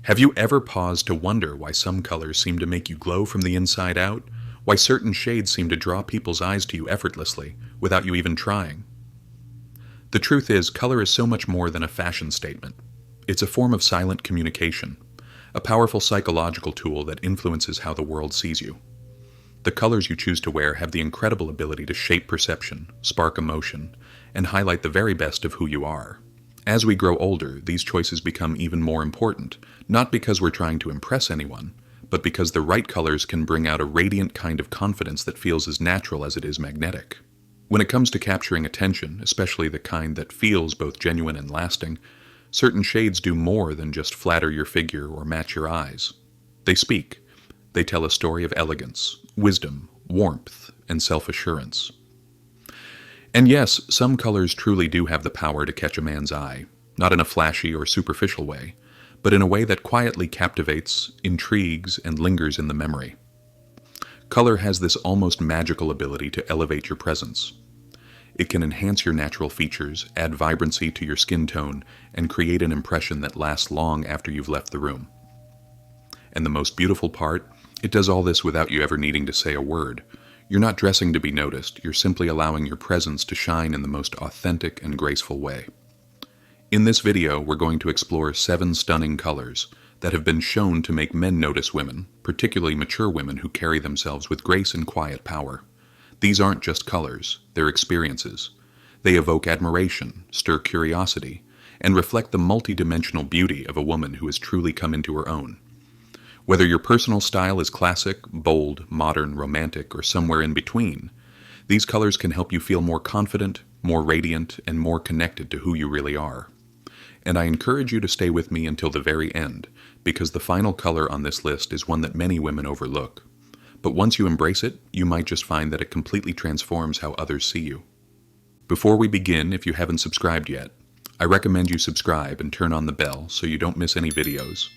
Have you ever paused to wonder why some colors seem to make you glow from the inside out? Why certain shades seem to draw people's eyes to you effortlessly, without you even trying? The truth is, color is so much more than a fashion statement. It's a form of silent communication, a powerful psychological tool that influences how the world sees you. The colors you choose to wear have the incredible ability to shape perception, spark emotion, and highlight the very best of who you are. As we grow older, these choices become even more important, not because we're trying to impress anyone, but because the right colors can bring out a radiant kind of confidence that feels as natural as it is magnetic. When it comes to capturing attention, especially the kind that feels both genuine and lasting, certain shades do more than just flatter your figure or match your eyes. They speak. They tell a story of elegance, wisdom, warmth, and self-assurance. And yes, some colors truly do have the power to catch a man's eye, not in a flashy or superficial way, but in a way that quietly captivates, intrigues, and lingers in the memory. Color has this almost magical ability to elevate your presence. It can enhance your natural features, add vibrancy to your skin tone, and create an impression that lasts long after you've left the room. And the most beautiful part, it does all this without you ever needing to say a word. You're not dressing to be noticed, you're simply allowing your presence to shine in the most authentic and graceful way. In this video, we're going to explore 7 stunning colors that have been shown to make men notice women, particularly mature women who carry themselves with grace and quiet power. These aren't just colors, they're experiences. They evoke admiration, stir curiosity, and reflect the multidimensional beauty of a woman who has truly come into her own. Whether your personal style is classic, bold, modern, romantic, or somewhere in between, these colors can help you feel more confident, more radiant, and more connected to who you really are. And I encourage you to stay with me until the very end, because the final color on this list is one that many women overlook. But once you embrace it, you might just find that it completely transforms how others see you. Before we begin, if you haven't subscribed yet, I recommend you subscribe and turn on the bell so you don't miss any videos.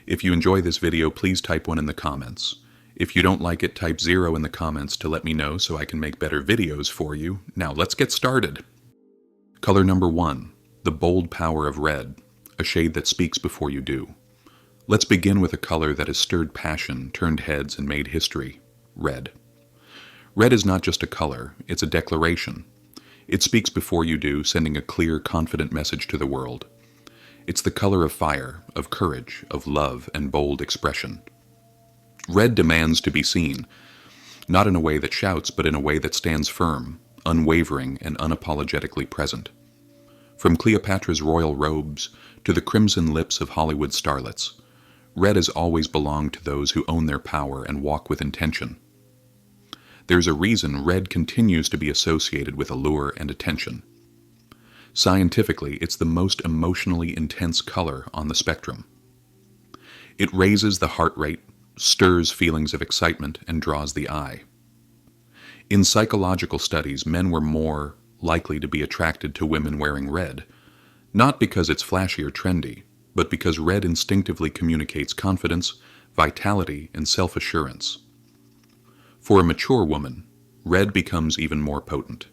If you enjoy this video, please type 1 in the comments. If you don't like it, type 0 in the comments to let me know so I can make better videos for you. Now let's get started. Color number 1, the bold power of red, a shade that speaks before you do. Let's begin with a color that has stirred passion, turned heads, and made history: red. Red is not just a color, it's a declaration. It speaks before you do, sending a clear, confident message to the world. It's the color of fire, of courage, of love, and bold expression. Red demands to be seen, not in a way that shouts, but in a way that stands firm, unwavering, and unapologetically present. From Cleopatra's royal robes to the crimson lips of Hollywood starlets, red has always belonged to those who own their power and walk with intention. There's a reason red continues to be associated with allure and attention. Scientifically, it's the most emotionally intense color on the spectrum. It raises the heart rate, stirs feelings of excitement, and draws the eye. In psychological studies, men were more likely to be attracted to women wearing red, not because it's flashy or trendy, but because red instinctively communicates confidence, vitality, and self-assurance. For a mature woman, red becomes even more potent.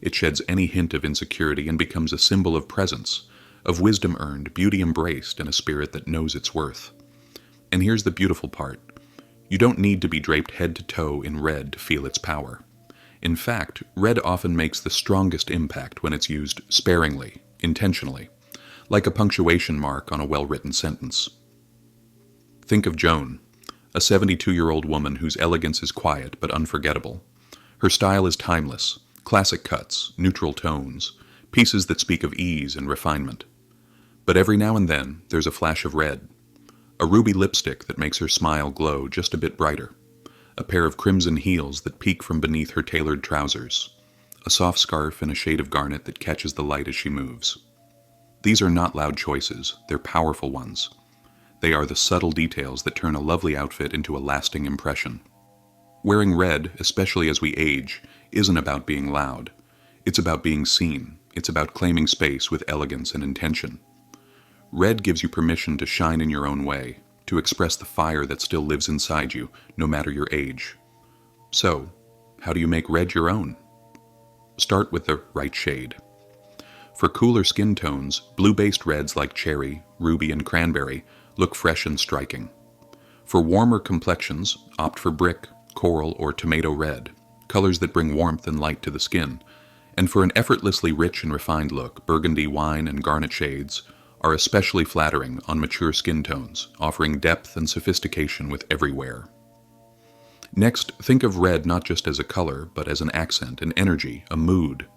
It sheds any hint of insecurity and becomes a symbol of presence, of wisdom earned, beauty embraced, and a spirit that knows its worth. And here's the beautiful part. You don't need to be draped head to toe in red to feel its power. In fact, red often makes the strongest impact when it's used sparingly, intentionally, like a punctuation mark on a well-written sentence. Think of Joan, a 72-year-old woman whose elegance is quiet but unforgettable. Her style is timeless, classic cuts, neutral tones, pieces that speak of ease and refinement. But every now and then, there's a flash of red, a ruby lipstick that makes her smile glow just a bit brighter, a pair of crimson heels that peek from beneath her tailored trousers, a soft scarf and a shade of garnet that catches the light as she moves. These are not loud choices, they're powerful ones. They are the subtle details that turn a lovely outfit into a lasting impression. Wearing red, especially as we age, isn't about being loud. It's about being seen. It's about claiming space with elegance and intention. Red gives you permission to shine in your own way, to express the fire that still lives inside you, no matter your age. So, how do you make red your own? Start with the right shade. For cooler skin tones, blue-based reds like cherry, ruby, and cranberry Look fresh and striking. For warmer complexions, opt for brick, coral, or tomato red, colors that bring warmth and light to the skin. And for an effortlessly rich and refined look, burgundy, wine, and garnet shades are especially flattering on mature skin tones, offering depth and sophistication with every wear. Next, think of red not just as a color, but as an accent, an energy, a mood.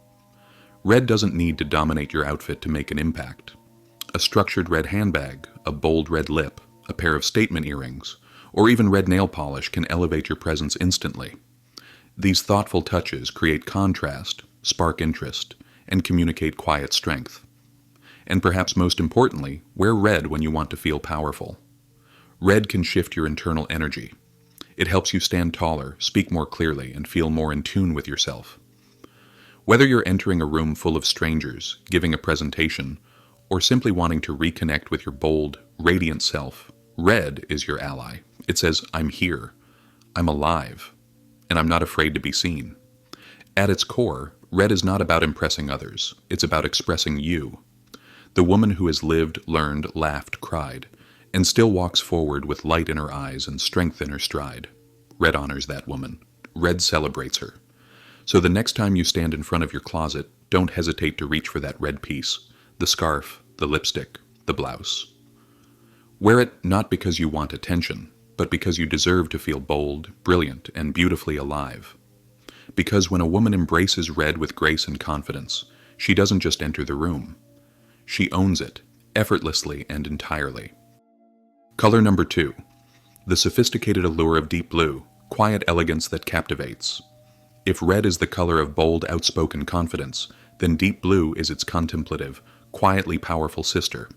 Red doesn't need to dominate your outfit to make an impact. A structured red handbag, a bold red lip, a pair of statement earrings, or even red nail polish can elevate your presence instantly. These thoughtful touches create contrast, spark interest, and communicate quiet strength. And perhaps most importantly, wear red when you want to feel powerful. Red can shift your internal energy. It helps you stand taller, speak more clearly, and feel more in tune with yourself. Whether you're entering a room full of strangers, giving a presentation, or simply wanting to reconnect with your bold, radiant self, red is your ally. It says, I'm here, I'm alive, and I'm not afraid to be seen. At its core, red is not about impressing others. It's about expressing you. The woman who has lived, learned, laughed, cried, and still walks forward with light in her eyes and strength in her stride. Red honors that woman. Red celebrates her. So the next time you stand in front of your closet, don't hesitate to reach for that red piece, the scarf, the lipstick, the blouse. Wear it not because you want attention, but because you deserve to feel bold, brilliant, and beautifully alive. Because when a woman embraces red with grace and confidence, she doesn't just enter the room. She owns it, effortlessly and entirely. Color number 2. The sophisticated allure of deep blue, quiet elegance that captivates. If red is the color of bold, outspoken confidence, then deep blue is its contemplative, quietly powerful sister.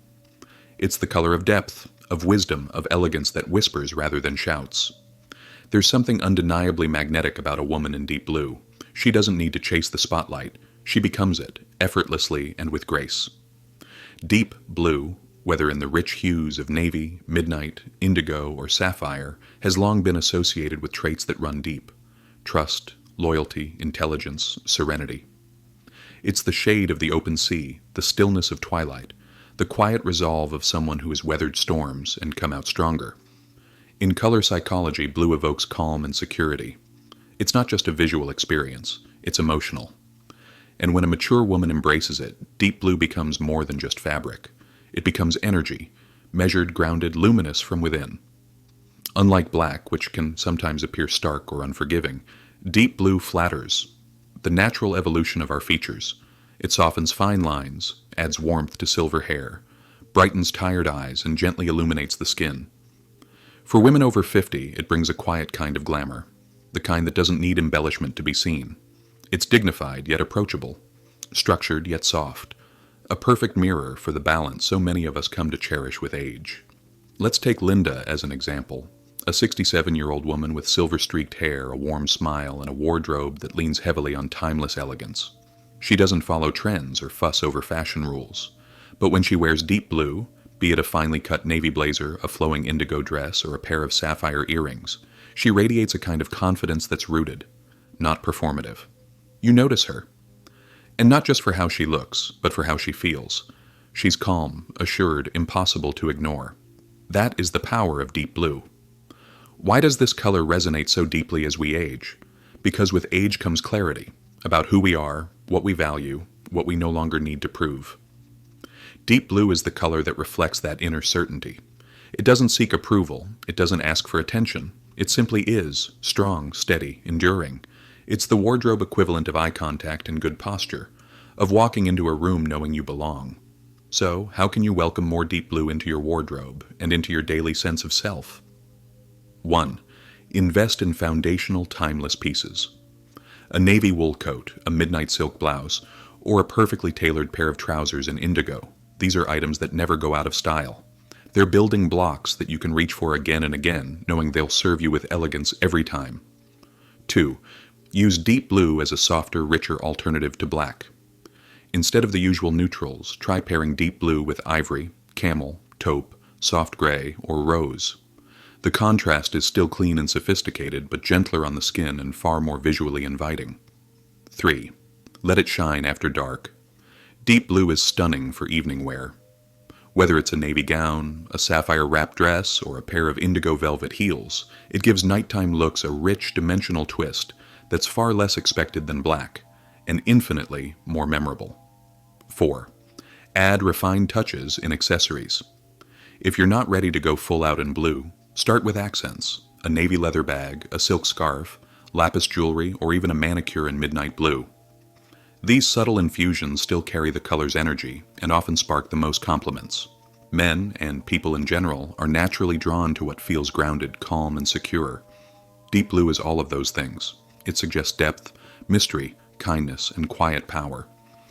It's the color of depth, of wisdom, of elegance that whispers rather than shouts. There's something undeniably magnetic about a woman in deep blue. She doesn't need to chase the spotlight. She becomes it, effortlessly and with grace. Deep blue, whether in the rich hues of navy, midnight, indigo, or sapphire, has long been associated with traits that run deep: trust, loyalty, intelligence, serenity. It's the shade of the open sea, the stillness of twilight, the quiet resolve of someone who has weathered storms and come out stronger. In color psychology, blue evokes calm and security. It's not just a visual experience, it's emotional. And when a mature woman embraces it, deep blue becomes more than just fabric. It becomes energy, measured, grounded, luminous from within. Unlike black, which can sometimes appear stark or unforgiving, deep blue flatters, the natural evolution of our features. It softens fine lines, adds warmth to silver hair, brightens tired eyes, and gently illuminates the skin. For women over 50, it brings a quiet kind of glamour, the kind that doesn't need embellishment to be seen. It's dignified yet approachable, structured yet soft, a perfect mirror for the balance so many of us come to cherish with age. Let's take Linda as an example, a 67-year-old woman with silver-streaked hair, a warm smile, and a wardrobe that leans heavily on timeless elegance. She doesn't follow trends or fuss over fashion rules, but when she wears deep blue, be it a finely cut navy blazer, a flowing indigo dress, or a pair of sapphire earrings, she radiates a kind of confidence that's rooted, not performative. You notice her. And not just for how she looks, but for how she feels. She's calm, assured, impossible to ignore. That is the power of deep blue. Why does this color resonate so deeply as we age? Because with age comes clarity about who we are, what we value, what we no longer need to prove. Deep blue is the color that reflects that inner certainty. It doesn't seek approval. It doesn't ask for attention. It simply is, strong, steady, enduring. It's the wardrobe equivalent of eye contact and good posture, of walking into a room knowing you belong. So, how can you welcome more deep blue into your wardrobe and into your daily sense of self? 1. Invest in foundational, timeless pieces. A navy wool coat, a midnight silk blouse, or a perfectly tailored pair of trousers in indigo. These are items that never go out of style. They're building blocks that you can reach for again and again, knowing they'll serve you with elegance every time. 2. Use deep blue as a softer, richer alternative to black. Instead of the usual neutrals, try pairing deep blue with ivory, camel, taupe, soft gray, or rose. The contrast is still clean and sophisticated, but gentler on the skin and far more visually inviting. 3. Let it shine after dark. Deep blue is stunning for evening wear. Whether it's a navy gown, a sapphire wrap dress, or a pair of indigo velvet heels, it gives nighttime looks a rich, dimensional twist that's far less expected than black, and infinitely more memorable. 4. Add refined touches in accessories. If you're not ready to go full out in blue, start with accents: a navy leather bag, a silk scarf, lapis jewelry, or even a manicure in midnight blue. These subtle infusions still carry the color's energy and often spark the most compliments. Men, and people in general, are naturally drawn to what feels grounded, calm, and secure. Deep blue is all of those things. It suggests depth, mystery, kindness, and quiet power.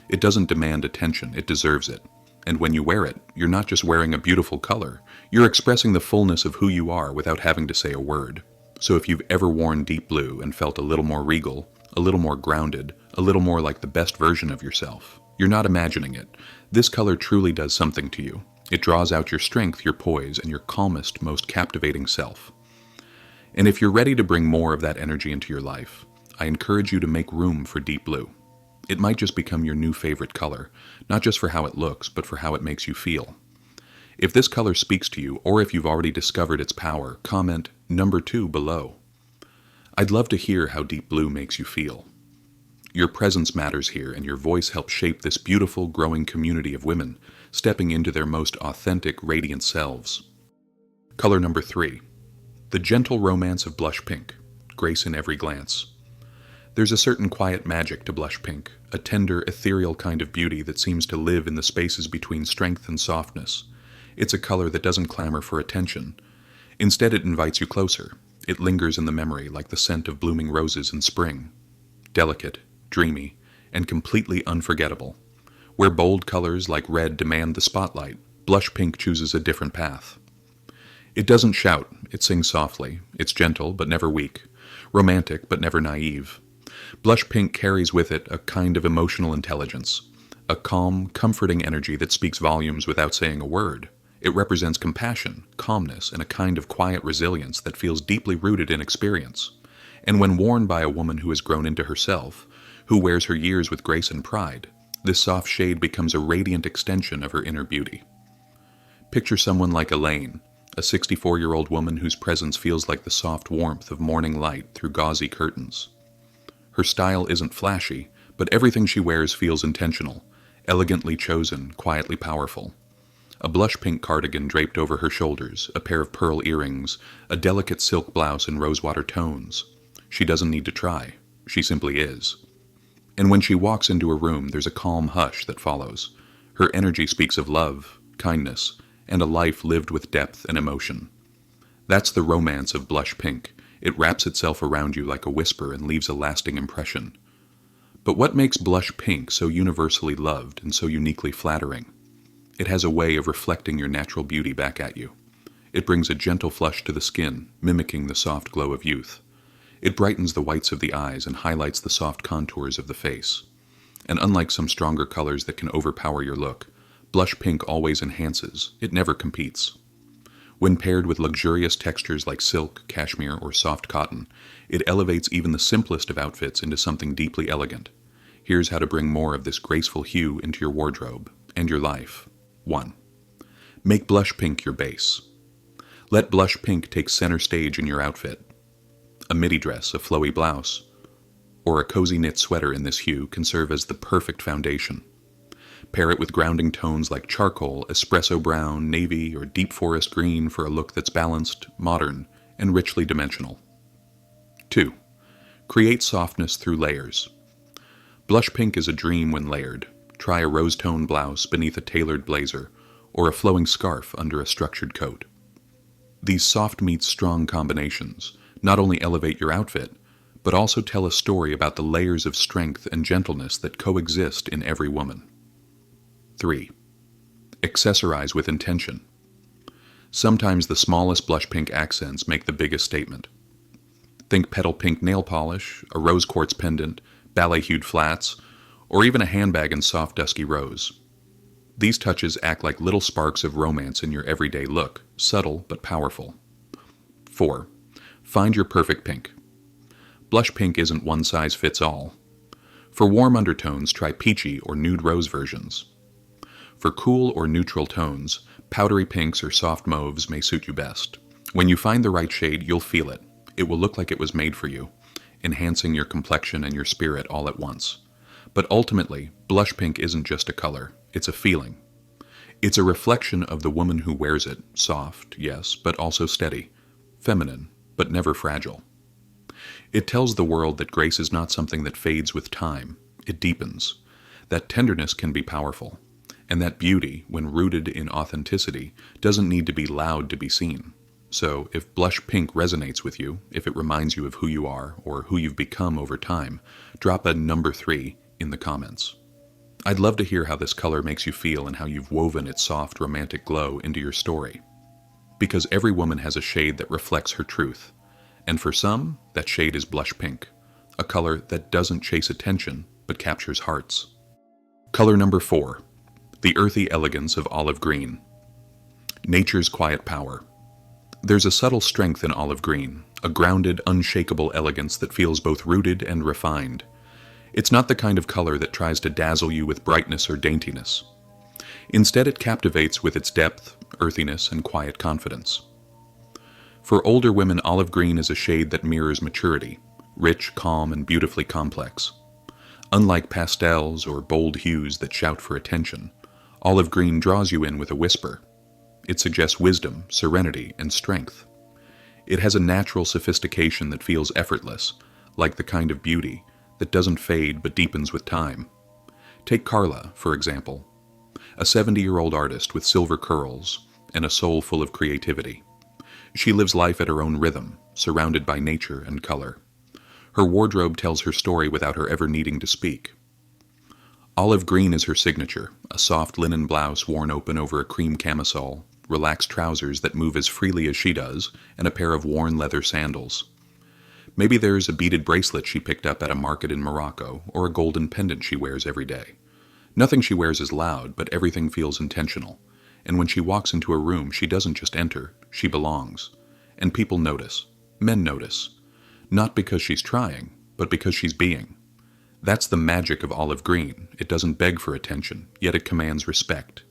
It doesn't demand attention, it deserves it. And when you wear it, you're not just wearing a beautiful color, you're expressing the fullness of who you are without having to say a word. So if you've ever worn deep blue and felt a little more regal, a little more grounded, a little more like the best version of yourself, you're not imagining it. This color truly does something to you. It draws out your strength, your poise, and your calmest, most captivating self. And if you're ready to bring more of that energy into your life, I encourage you to make room for deep blue. It might just become your new favorite color, not just for how it looks, but for how it makes you feel. If this color speaks to you, or if you've already discovered its power, comment number 2 below. I'd love to hear how deep blue makes you feel. Your presence matters here, and your voice helps shape this beautiful, growing community of women, stepping into their most authentic, radiant selves. Color number 3. The gentle romance of blush pink, grace in every glance. There's a certain quiet magic to blush pink, a tender, ethereal kind of beauty that seems to live in the spaces between strength and softness. It's a color that doesn't clamor for attention. Instead, it invites you closer. It lingers in the memory like the scent of blooming roses in spring. Delicate, dreamy, and completely unforgettable. Where bold colors like red demand the spotlight, blush pink chooses a different path. It doesn't shout, it sings softly. It's gentle, but never weak. Romantic, but never naive. Blush pink carries with it a kind of emotional intelligence, a calm, comforting energy that speaks volumes without saying a word. It represents compassion, calmness, and a kind of quiet resilience that feels deeply rooted in experience. And when worn by a woman who has grown into herself, who wears her years with grace and pride, this soft shade becomes a radiant extension of her inner beauty. Picture someone like Elaine, a 64-year-old woman whose presence feels like the soft warmth of morning light through gauzy curtains. Her style isn't flashy, but everything she wears feels intentional, elegantly chosen, quietly powerful. A blush pink cardigan draped over her shoulders, a pair of pearl earrings, a delicate silk blouse in rosewater tones. She doesn't need to try. She simply is. And when she walks into a room, there's a calm hush that follows. Her energy speaks of love, kindness, and a life lived with depth and emotion. That's the romance of blush pink. It wraps itself around you like a whisper and leaves a lasting impression. But what makes blush pink so universally loved and so uniquely flattering? It has a way of reflecting your natural beauty back at you. It brings a gentle flush to the skin, mimicking the soft glow of youth. It brightens the whites of the eyes and highlights the soft contours of the face. And unlike some stronger colors that can overpower your look, blush pink always enhances, it never competes. When paired with luxurious textures like silk, cashmere, or soft cotton, it elevates even the simplest of outfits into something deeply elegant. Here's how to bring more of this graceful hue into your wardrobe and your life. 1. Make blush pink your base. Let blush pink take center stage in your outfit. A midi dress, a flowy blouse, or a cozy knit sweater in this hue can serve as the perfect foundation. Pair it with grounding tones like charcoal, espresso brown, navy, or deep forest green for a look that's balanced, modern, and richly dimensional. 2. Create softness through layers. Blush pink is a dream when layered. Try a rose-tone blouse beneath a tailored blazer, or a flowing scarf under a structured coat. These soft meets strong combinations not only elevate your outfit, but also tell a story about the layers of strength and gentleness that coexist in every woman. 3. Accessorize with intention. Sometimes the smallest blush pink accents make the biggest statement. Think petal pink nail polish, a rose quartz pendant, ballet-hued flats, or even a handbag in soft dusky rose. These touches act like little sparks of romance in your everyday look, subtle but powerful. 4. Find your perfect pink. Blush pink isn't one size fits all. For warm undertones, try peachy or nude rose versions. For cool or neutral tones, powdery pinks or soft mauves may suit you best. When you find the right shade, you'll feel it. It will look like it was made for you, enhancing your complexion and your spirit all at once. But ultimately, blush pink isn't just a color, it's a feeling. It's a reflection of the woman who wears it, soft, yes, but also steady, feminine, but never fragile. It tells the world that grace is not something that fades with time, it deepens. That tenderness can be powerful, and that beauty, when rooted in authenticity, doesn't need to be loud to be seen. So, if blush pink resonates with you, if it reminds you of who you are or who you've become over time, drop a number 3 in the comments. I'd love to hear how this color makes you feel and how you've woven its soft, romantic glow into your story. Because every woman has a shade that reflects her truth. And for some, that shade is blush pink, a color that doesn't chase attention but captures hearts. Color number 4, the earthy elegance of olive green. Nature's quiet power. There's a subtle strength in olive green, a grounded, unshakable elegance that feels both rooted and refined. It's not the kind of color that tries to dazzle you with brightness or daintiness. Instead, it captivates with its depth, earthiness, and quiet confidence. For older women, olive green is a shade that mirrors maturity, rich, calm, and beautifully complex. Unlike pastels or bold hues that shout for attention, olive green draws you in with a whisper. It suggests wisdom, serenity, and strength. It has a natural sophistication that feels effortless, like the kind of beauty that doesn't fade but deepens with time. Take Carla, for example, a 70-year-old artist with silver curls and a soul full of creativity. She lives life at her own rhythm, surrounded by nature and color. Her wardrobe tells her story without her ever needing to speak. Olive green is her signature, a soft linen blouse worn open over a cream camisole, relaxed trousers that move as freely as she does, and a pair of worn leather sandals. Maybe there's a beaded bracelet she picked up at a market in Morocco, or a golden pendant she wears every day. Nothing she wears is loud, but everything feels intentional. And when she walks into a room, she doesn't just enter, she belongs. And people notice. Men notice. Not because she's trying, but because she's being. That's the magic of olive green. It doesn't beg for attention, yet it commands respect.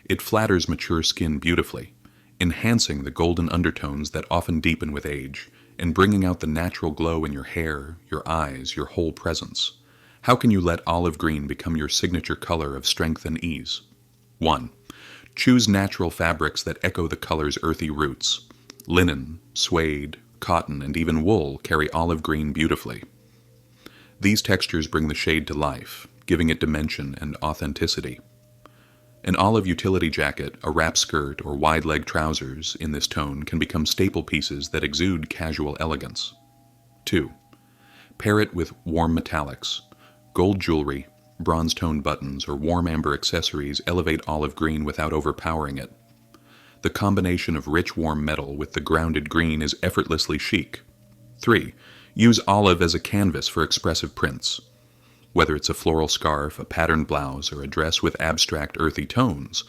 It flatters mature skin beautifully, enhancing the golden undertones that often deepen with age, and bringing out the natural glow in your hair, your eyes, your whole presence. How can you let olive green become your signature color of strength and ease? 1. Choose natural fabrics that echo the color's earthy roots. Linen, suede, cotton, and even wool carry olive green beautifully. These textures bring the shade to life, giving it dimension and authenticity. An olive utility jacket, a wrap skirt, or wide-leg trousers in this tone can become staple pieces that exude casual elegance. 2. Pair it with warm metallics. Gold jewelry, bronze-toned buttons, or warm amber accessories elevate olive green without overpowering it. The combination of rich warm metal with the grounded green is effortlessly chic. 3. Use olive as a canvas for expressive prints. Whether it's a floral scarf, a patterned blouse, or a dress with abstract earthy tones,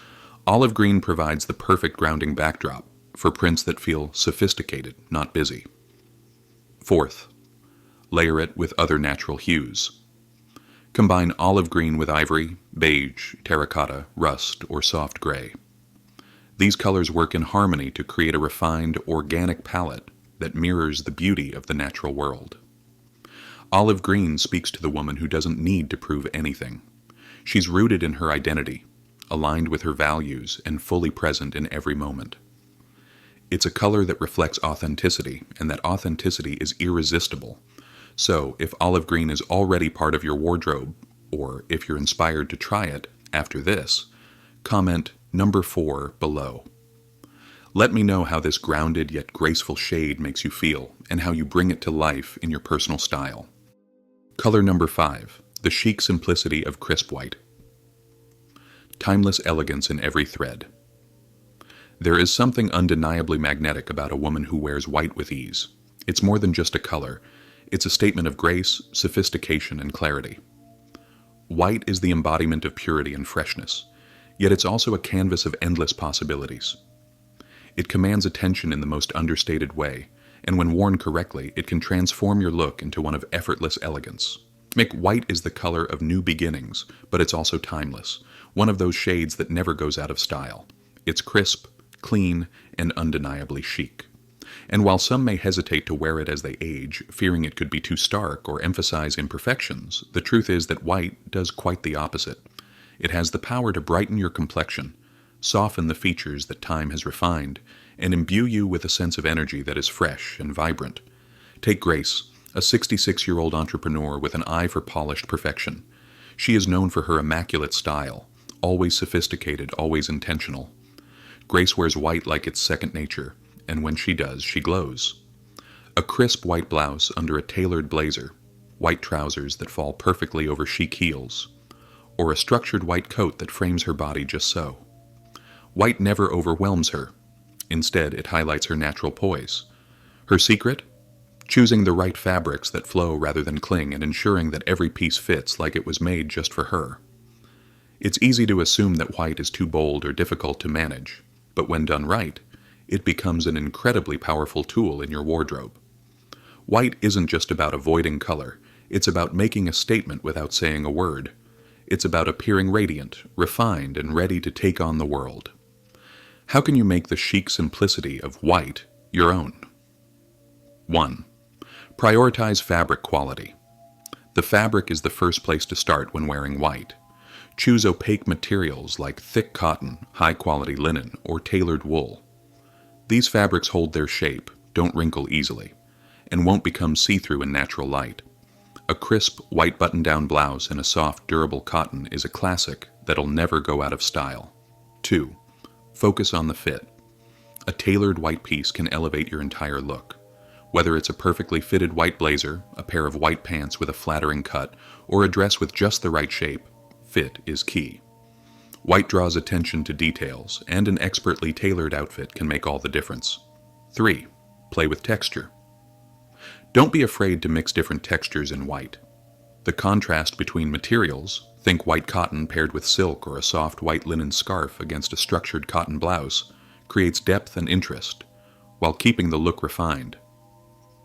olive green provides the perfect grounding backdrop for prints that feel sophisticated, not busy. 4th, layer it with other natural hues. Combine olive green with ivory, beige, terracotta, rust, or soft gray. These colors work in harmony to create a refined, organic palette that mirrors the beauty of the natural world. Olive green speaks to the woman who doesn't need to prove anything. She's rooted in her identity, aligned with her values, and fully present in every moment. It's a color that reflects authenticity, and that authenticity is irresistible. So, if olive green is already part of your wardrobe, or if you're inspired to try it after this, comment number 4 below. Let me know how this grounded yet graceful shade makes you feel, and how you bring it to life in your personal style. Color number 5, the chic simplicity of crisp white. Timeless elegance in every thread. There is something undeniably magnetic about a woman who wears white with ease. It's more than just a color. It's a statement of grace, sophistication, and clarity. White is the embodiment of purity and freshness, yet it's also a canvas of endless possibilities. It commands attention in the most understated way, and when worn correctly, it can transform your look into one of effortless elegance. White is the color of new beginnings, but it's also timeless. one of those shades that never goes out of style. It's crisp, clean, and undeniably chic. And while some may hesitate to wear it as they age, fearing it could be too stark or emphasize imperfections, the truth is that white does quite the opposite. It has the power to brighten your complexion, soften the features that time has refined, and imbue you with a sense of energy that is fresh and vibrant. Take Grace, a 66-year-old entrepreneur with an eye for polished perfection. She is known for her immaculate style, always sophisticated, always intentional. Grace wears white like it's second nature, and when she does, she glows. A crisp white blouse under a tailored blazer, white trousers that fall perfectly over chic heels, or a structured white coat that frames her body just so. White never overwhelms her. Instead, it highlights her natural poise. Her secret? Choosing the right fabrics that flow rather than cling and ensuring that every piece fits like it was made just for her. It's easy to assume that white is too bold or difficult to manage, but when done right, it becomes an incredibly powerful tool in your wardrobe. White isn't just about avoiding color, it's about making a statement without saying a word. It's about appearing radiant, refined, and ready to take on the world. How can you make the chic simplicity of white your own? 1. Prioritize fabric quality. The fabric is the first place to start when wearing white. Choose opaque materials like thick cotton, high-quality linen, or tailored wool. These fabrics hold their shape, don't wrinkle easily, and won't become see-through in natural light. A crisp, white button-down blouse in a soft, durable cotton is a classic that'll never go out of style. 2. Focus on the fit. A tailored white piece can elevate your entire look. Whether it's a perfectly fitted white blazer, a pair of white pants with a flattering cut, or a dress with just the right shape, fit is key. White draws attention to details, and an expertly tailored outfit can make all the difference. 3. Play with texture. Don't be afraid to mix different textures in white. The contrast between materials, think white cotton paired with silk or a soft white linen scarf against a structured cotton blouse, creates depth and interest, while keeping the look refined.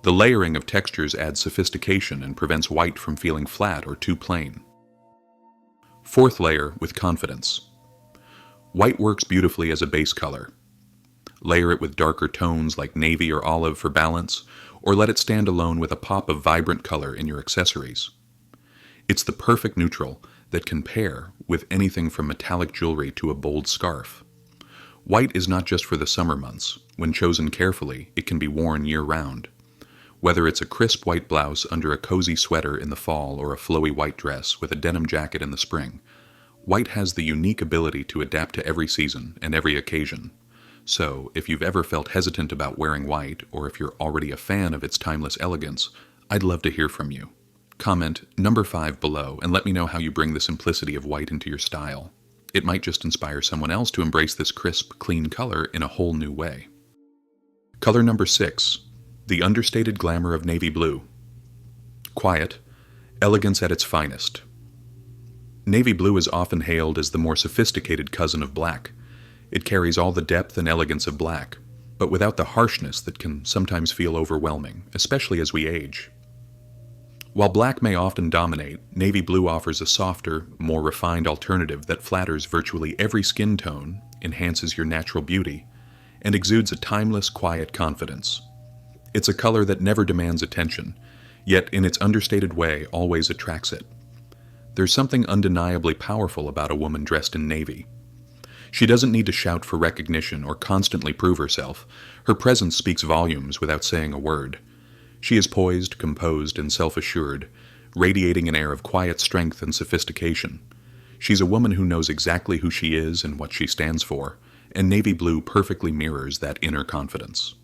The layering of textures adds sophistication and prevents white from feeling flat or too plain. 4th layer with confidence. White works beautifully as a base color. Layer it with darker tones like navy or olive for balance, or let it stand alone with a pop of vibrant color in your accessories. It's the perfect neutral that can pair with anything from metallic jewelry to a bold scarf. White is not just for the summer months. When chosen carefully, it can be worn year-round. Whether it's a crisp white blouse under a cozy sweater in the fall or a flowy white dress with a denim jacket in the spring, white has the unique ability to adapt to every season and every occasion. So, if you've ever felt hesitant about wearing white, or if you're already a fan of its timeless elegance, I'd love to hear from you. Comment number 5 below and let me know how you bring the simplicity of white into your style. It might just inspire someone else to embrace this crisp, clean color in a whole new way. Color number 6. The understated glamour of navy blue. Quiet, elegance at its finest. Navy blue is often hailed as the more sophisticated cousin of black. It carries all the depth and elegance of black, but without the harshness that can sometimes feel overwhelming, especially as we age. While black may often dominate, navy blue offers a softer, more refined alternative that flatters virtually every skin tone, enhances your natural beauty, and exudes a timeless, quiet confidence. It's a color that never demands attention, yet in its understated way always attracts it. There's something undeniably powerful about a woman dressed in navy. She doesn't need to shout for recognition or constantly prove herself. Her presence speaks volumes without saying a word. She is poised, composed, and self-assured, radiating an air of quiet strength and sophistication. She's a woman who knows exactly who she is and what she stands for, and navy blue perfectly mirrors that inner confidence.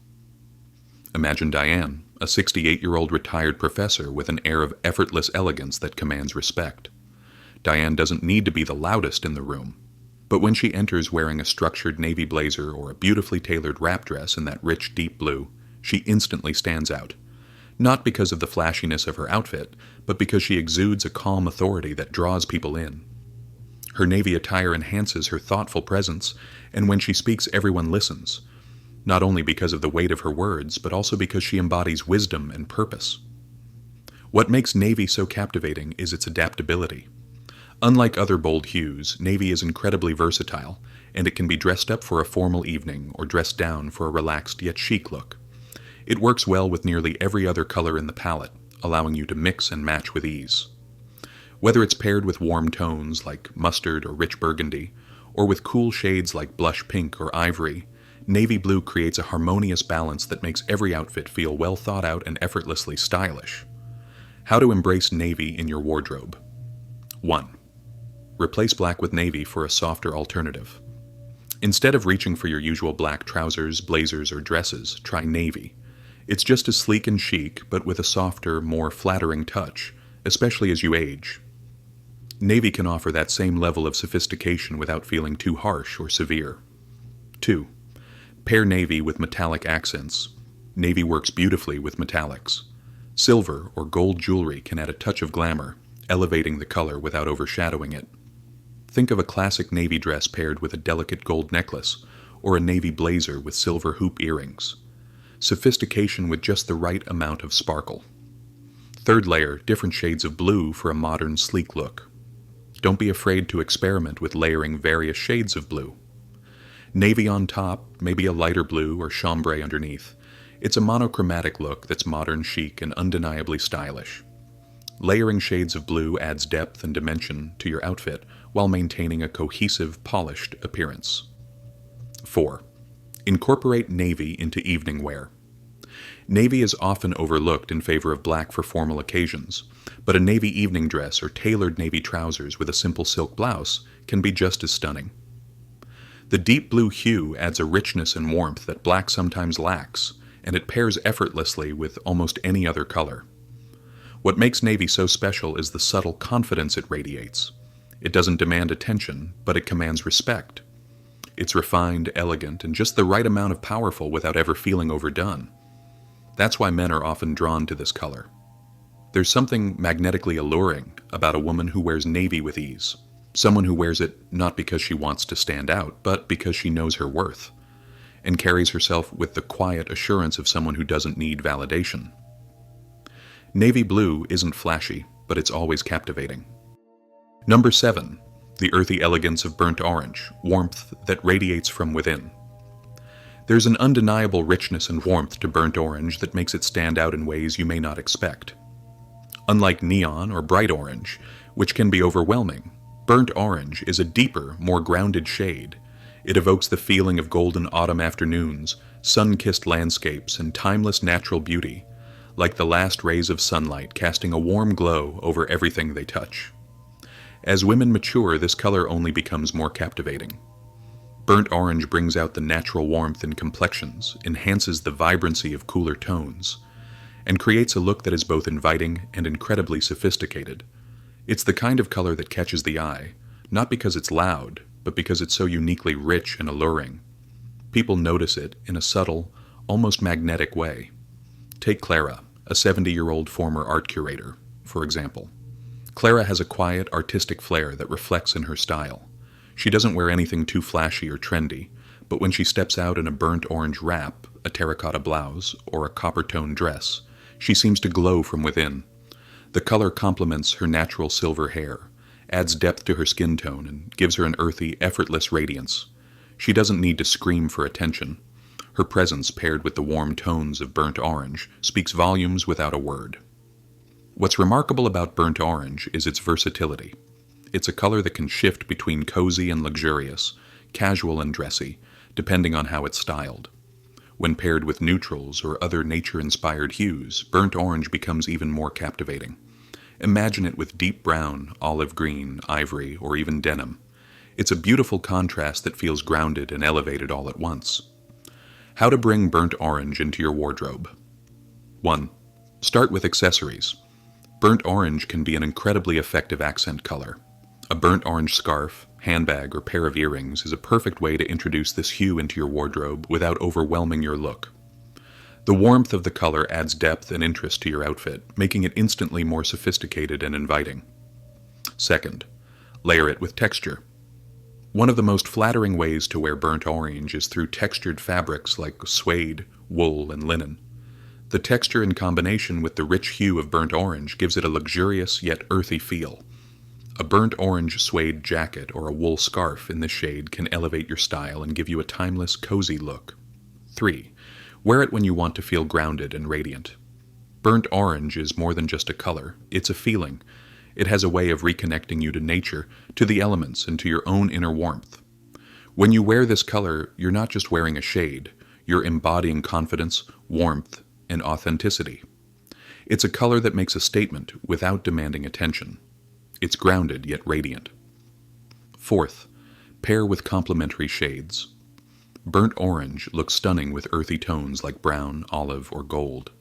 Imagine Diane, a 68-year-old retired professor with an air of effortless elegance that commands respect. Diane doesn't need to be the loudest in the room, but when she enters wearing a structured navy blazer or a beautifully tailored wrap dress in that rich, deep blue, she instantly stands out. Not because of the flashiness of her outfit, but because she exudes a calm authority that draws people in. Her navy attire enhances her thoughtful presence, and when she speaks, everyone listens. Not only because of the weight of her words, but also because she embodies wisdom and purpose. What makes navy so captivating is its adaptability. Unlike other bold hues, navy is incredibly versatile, and it can be dressed up for a formal evening or dressed down for a relaxed yet chic look. It works well with nearly every other color in the palette, allowing you to mix and match with ease. Whether it's paired with warm tones like mustard or rich burgundy, or with cool shades like blush pink or ivory, navy blue creates a harmonious balance that makes every outfit feel well thought out and effortlessly stylish. How to embrace navy in your wardrobe. 1. Replace black with navy for a softer alternative. Instead of reaching for your usual black trousers, blazers, or dresses, try navy. It's just as sleek and chic, but with a softer, more flattering touch, especially as you age. Navy can offer that same level of sophistication without feeling too harsh or severe. 2. Pair navy with metallic accents. Navy works beautifully with metallics. Silver or gold jewelry can add a touch of glamour, elevating the color without overshadowing it. Think of a classic navy dress paired with a delicate gold necklace, or a navy blazer with silver hoop earrings. Sophistication with just the right amount of sparkle. Third layer, different shades of blue for a modern, sleek look. Don't be afraid to experiment with layering various shades of blue. Navy on top, maybe a lighter blue or chambray underneath. It's a monochromatic look that's modern, chic, and undeniably stylish. Layering shades of blue adds depth and dimension to your outfit while maintaining a cohesive, polished appearance. 4. Incorporate navy into evening wear. Navy is often overlooked in favor of black for formal occasions, but a navy evening dress or tailored navy trousers with a simple silk blouse can be just as stunning. The deep blue hue adds a richness and warmth that black sometimes lacks, and it pairs effortlessly with almost any other color. What makes navy so special is the subtle confidence it radiates. It doesn't demand attention, but it commands respect. It's refined, elegant, and just the right amount of powerful without ever feeling overdone. That's why men are often drawn to this color. There's something magnetically alluring about a woman who wears navy with ease. Someone who wears it not because she wants to stand out, but because she knows her worth, and carries herself with the quiet assurance of someone who doesn't need validation. Navy blue isn't flashy, but it's always captivating. Number 7. The earthy elegance of burnt orange, warmth that radiates from within. There's an undeniable richness and warmth to burnt orange that makes it stand out in ways you may not expect. Unlike neon or bright orange, which can be overwhelming, burnt orange is a deeper, more grounded shade. It evokes the feeling of golden autumn afternoons, sun-kissed landscapes, and timeless natural beauty, like the last rays of sunlight casting a warm glow over everything they touch. As women mature, this color only becomes more captivating. Burnt orange brings out the natural warmth in complexions, enhances the vibrancy of cooler tones, and creates a look that is both inviting and incredibly sophisticated. It's the kind of color that catches the eye, not because it's loud, but because it's so uniquely rich and alluring. People notice it in a subtle, almost magnetic way. Take Clara, a 70-year-old former art curator, for example. Clara has a quiet, artistic flair that reflects in her style. She doesn't wear anything too flashy or trendy, but when she steps out in a burnt orange wrap, a terracotta blouse, or a copper-toned dress, she seems to glow from within. The color complements her natural silver hair, adds depth to her skin tone, and gives her an earthy, effortless radiance. She doesn't need to scream for attention. Her presence, paired with the warm tones of burnt orange, speaks volumes without a word. What's remarkable about burnt orange is its versatility. It's a color that can shift between cozy and luxurious, casual and dressy, depending on how it's styled. When paired with neutrals or other nature-inspired hues, burnt orange becomes even more captivating. Imagine it with deep brown, olive green, ivory, or even denim. It's a beautiful contrast that feels grounded and elevated all at once. How to bring burnt orange into your wardrobe. 1. Start with accessories. Burnt orange can be an incredibly effective accent color. A burnt orange scarf, handbag, or pair of earrings is a perfect way to introduce this hue into your wardrobe without overwhelming your look. The warmth of the color adds depth and interest to your outfit, making it instantly more sophisticated and inviting. 2. Layer it with texture. One of the most flattering ways to wear burnt orange is through textured fabrics like suede, wool, and linen. The texture in combination with the rich hue of burnt orange gives it a luxurious yet earthy feel. A burnt orange suede jacket or a wool scarf in this shade can elevate your style and give you a timeless, cozy look. 3. Wear it when you want to feel grounded and radiant. Burnt orange is more than just a color, it's a feeling. It has a way of reconnecting you to nature, to the elements, and to your own inner warmth. When you wear this color, you're not just wearing a shade, you're embodying confidence, warmth, and authenticity. It's a color that makes a statement without demanding attention. It's grounded yet radiant. 4th, pair with complementary shades. Burnt orange looks stunning with earthy tones like brown, olive, or gold.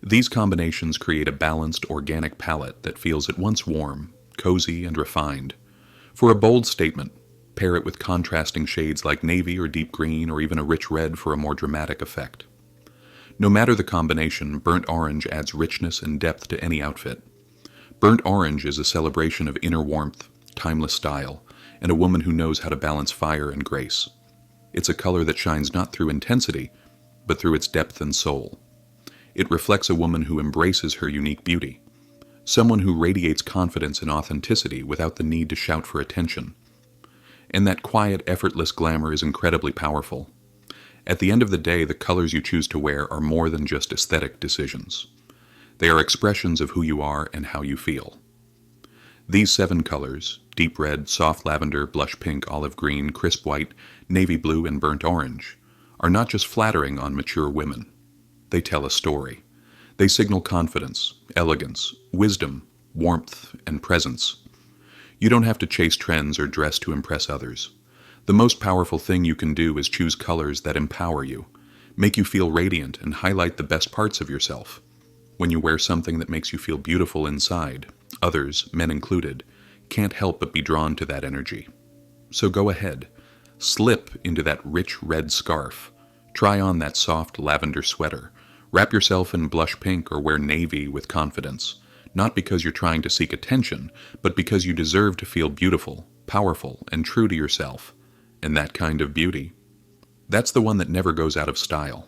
These combinations create a balanced, organic palette that feels at once warm, cozy, and refined. For a bold statement, pair it with contrasting shades like navy or deep green or even a rich red for a more dramatic effect. No matter the combination, burnt orange adds richness and depth to any outfit. Burnt orange is a celebration of inner warmth, timeless style, and a woman who knows how to balance fire and grace. It's a color that shines not through intensity, but through its depth and soul. It reflects a woman who embraces her unique beauty, someone who radiates confidence and authenticity without the need to shout for attention. And that quiet, effortless glamour is incredibly powerful. At the end of the day, the colors you choose to wear are more than just aesthetic decisions. They are expressions of who you are and how you feel. These 7 colors, deep red, soft lavender, blush pink, olive green, crisp white, navy blue, and burnt orange, are not just flattering on mature women. They tell a story. They signal confidence, elegance, wisdom, warmth, and presence. You don't have to chase trends or dress to impress others. The most powerful thing you can do is choose colors that empower you, make you feel radiant, and highlight the best parts of yourself. When you wear something that makes you feel beautiful inside, others, men included, can't help but be drawn to that energy. So go ahead, slip into that rich red scarf, try on that soft lavender sweater, wrap yourself in blush pink or wear navy with confidence, not because you're trying to seek attention, but because you deserve to feel beautiful, powerful, and true to yourself. And that kind of beauty, that's the one that never goes out of style.